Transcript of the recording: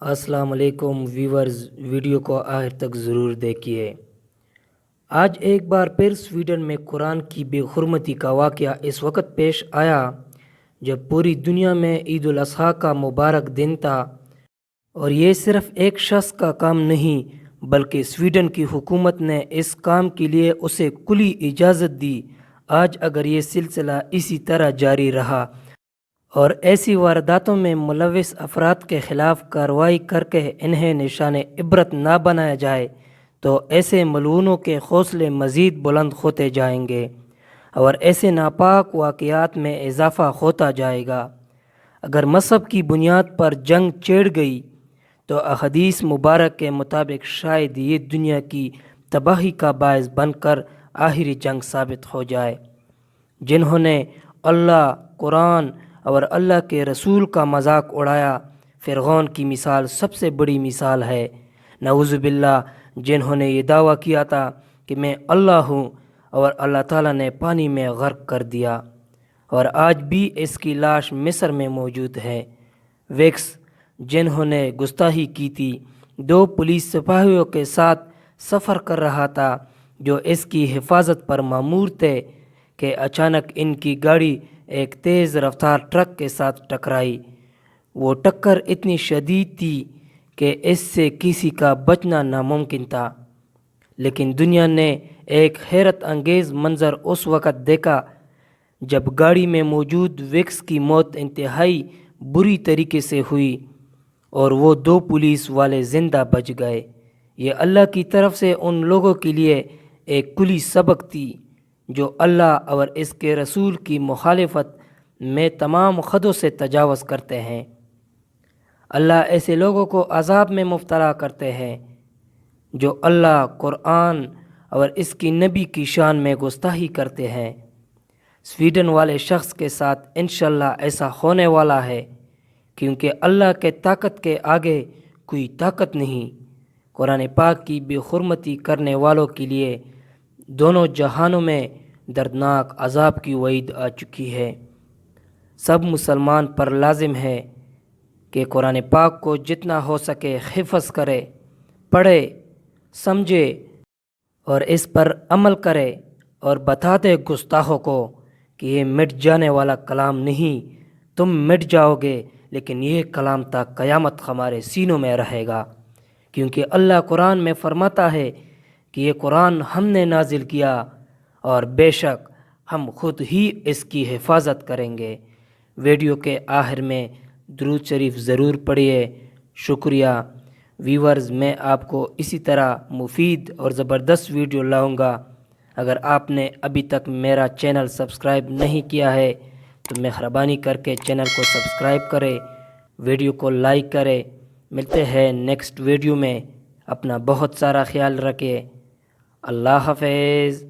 السلام علیکم viewers, video کو آخر تک ضرور دیکھیے۔ آج ایک بار پھر سویڈن میں قرآن کی بے حرمتی کا واقعہ اس وقت پیش آیا جب پوری دنیا میں عید الاضحیٰ کا مبارک دن تھا، اور یہ صرف ایک شخص کا کام نہیں بلکہ سویڈن کی حکومت نے اس کام کے لیے اسے کلی اجازت دی۔ آج اگر یہ سلسلہ اسی طرح جاری رہا اور ایسی وارداتوں میں ملوث افراد کے خلاف کارروائی کر کے انہیں نشان عبرت نہ بنایا جائے تو ایسے ملعونوں کے حوصلے مزید بلند ہوتے جائیں گے اور ایسے ناپاک واقعات میں اضافہ ہوتا جائے گا۔ اگر مذہب کی بنیاد پر جنگ چھڑ گئی تو احادیث مبارک کے مطابق شاید یہ دنیا کی تباہی کا باعث بن کر آخری جنگ ثابت ہو جائے۔ جنہوں نے اللہ، قرآن اور اللہ کے رسول کا مذاق اڑایا، فرعون کی مثال سب سے بڑی مثال ہے۔ نعوذ باللہ، جنہوں نے یہ دعویٰ کیا تھا کہ میں اللہ ہوں اور اللہ تعالیٰ نے پانی میں غرق کر دیا، اور آج بھی اس کی لاش مصر میں موجود ہے۔ ویکس، جنہوں نے گستاخی کی تھی، 2 پولیس سپاہیوں کے ساتھ سفر کر رہا تھا جو اس کی حفاظت پر مامور تھے کہ اچانک ان کی گاڑی ایک تیز رفتار ٹرک کے ساتھ ٹکرائی۔ وہ ٹکر اتنی شدید تھی کہ اس سے کسی کا بچنا ناممکن تھا، لیکن دنیا نے ایک حیرت انگیز منظر اس وقت دیکھا جب گاڑی میں موجود ویکس کی موت انتہائی بری طریقے سے ہوئی اور وہ 2 پولیس والے زندہ بچ گئے۔ یہ اللہ کی طرف سے ان لوگوں کے لیے ایک کلی سبق تھی جو اللہ اور اس کے رسول کی مخالفت میں تمام حدوں سے تجاوز کرتے ہیں۔ اللہ ایسے لوگوں کو عذاب میں مبتلا کرتے ہیں جو اللہ، قرآن اور اس کی نبی کی شان میں گستاخی کرتے ہیں۔ سویڈن والے شخص کے ساتھ انشاءاللہ ایسا ہونے والا ہے، کیونکہ اللہ کے طاقت کے آگے کوئی طاقت نہیں۔ قرآن پاک کی بے حرمتی کرنے والوں کے لیے دونوں جہانوں میں دردناک عذاب کی وعید آ چکی ہے۔ سب مسلمان پر لازم ہے کہ قرآن پاک کو جتنا ہو سکے حفظ کرے، پڑھے، سمجھے اور اس پر عمل کرے، اور بتا دے گستاخوں کو کہ یہ مٹ جانے والا کلام نہیں۔ تم مٹ جاؤ گے لیکن یہ کلام تا قیامت ہمارے سینوں میں رہے گا، کیونکہ اللہ قرآن میں فرماتا ہے کہ یہ قرآن ہم نے نازل کیا اور بے شک ہم خود ہی اس کی حفاظت کریں گے۔ ویڈیو کے آخر میں درود شریف ضرور پڑھیے۔ شکریہ ویورز، میں آپ کو اسی طرح مفید اور زبردست ویڈیو لاؤں گا۔ اگر آپ نے ابھی تک میرا چینل سبسکرائب نہیں کیا ہے تو مہربانی کر کے چینل کو سبسکرائب کرے، ویڈیو کو لائک کرے۔ ملتے ہیں نیکسٹ ویڈیو میں، اپنا بہت سارا خیال رکھیں۔ اللہ حافظ۔